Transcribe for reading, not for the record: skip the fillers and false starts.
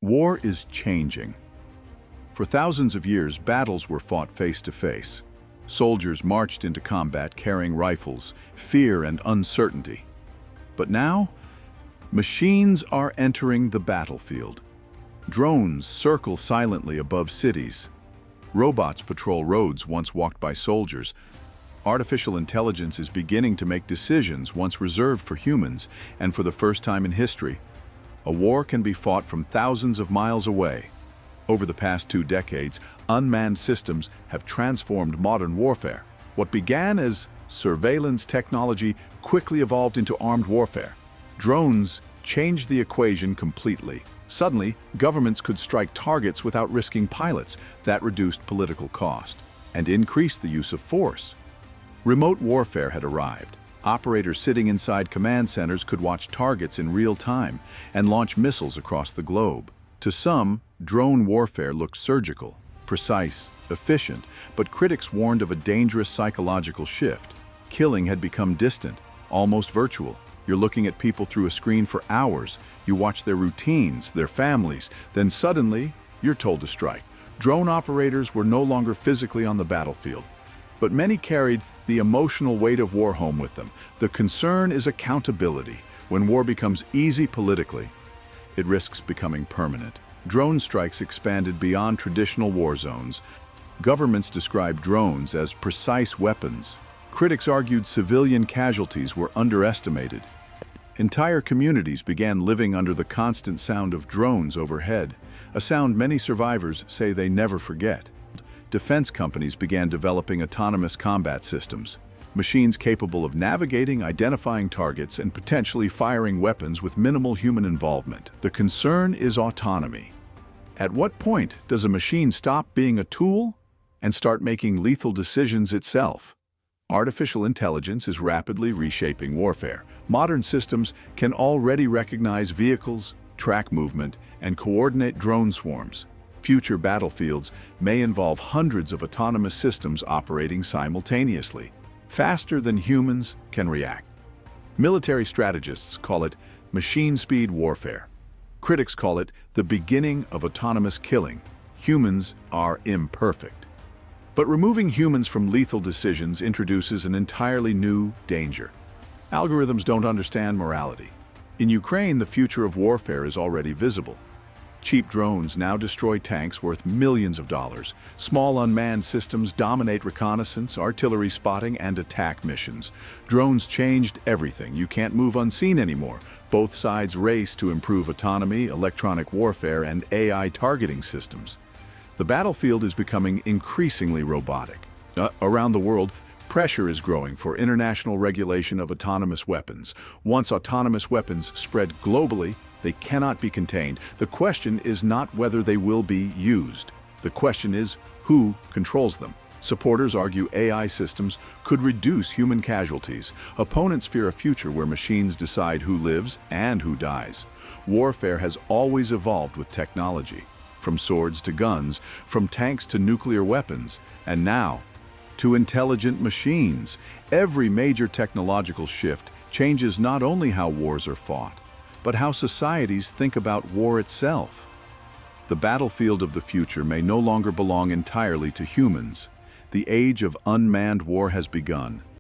War is changing. For thousands of years, battles were fought face to face. Soldiers marched into combat carrying rifles, fear and uncertainty. But now, machines are entering the battlefield. Drones circle silently above cities. Robots patrol roads once walked by soldiers. Artificial intelligence is beginning to make decisions once reserved for humans, and for the first time in history, a war can be fought from thousands of miles away. Over the past 2 decades, unmanned systems have transformed modern warfare. What began as surveillance technology quickly evolved into armed warfare. Drones changed the equation completely. Suddenly, governments could strike targets without risking pilots. That reduced political cost and increased the use of force. Remote warfare had arrived. Operators sitting inside command centers could watch targets in real time and launch missiles across the globe. To some, drone warfare looked surgical, precise, efficient, but critics warned of a dangerous psychological shift. Killing had become distant, almost virtual. You're looking at people through a screen for hours. You watch their routines, their families. Then suddenly, you're told to strike. Drone operators were no longer physically on the battlefield, but many carried the emotional weight of war home with them. The concern is accountability. When war becomes easy politically, it risks becoming permanent. Drone strikes expanded beyond traditional war zones. Governments described drones as precise weapons. Critics argued civilian casualties were underestimated. Entire communities began living under the constant sound of drones overhead, a sound many survivors say they never forget. Defense companies began developing autonomous combat systems, machines capable of navigating, identifying targets, and potentially firing weapons with minimal human involvement. The concern is autonomy. At what point does a machine stop being a tool and start making lethal decisions itself? Artificial intelligence is rapidly reshaping warfare. Modern systems can already recognize vehicles, track movement, and coordinate drone swarms. Future battlefields may involve hundreds of autonomous systems operating simultaneously, faster than humans can react. Military strategists call it machine speed warfare. Critics call it the beginning of autonomous killing. Humans are imperfect. But removing humans from lethal decisions introduces an entirely new danger. Algorithms don't understand morality. In Ukraine, the future of warfare is already visible. Cheap drones now destroy tanks worth millions of dollars. Small unmanned systems dominate reconnaissance, artillery spotting, and attack missions. Drones changed everything. You can't move unseen anymore. Both sides race to improve autonomy, electronic warfare, and AI targeting systems. The battlefield is becoming increasingly robotic. Around the world, pressure is growing for international regulation of autonomous weapons. Once autonomous weapons spread globally, they cannot be contained. The question is not whether they will be used. The question is who controls them. Supporters argue AI systems could reduce human casualties. Opponents fear a future where machines decide who lives and who dies. Warfare has always evolved with technology, from swords to guns, from tanks to nuclear weapons, and now to intelligent machines. Every major technological shift changes not only how wars are fought, but how societies think about war itself. The battlefield of the future may no longer belong entirely to humans. The age of unmanned war has begun.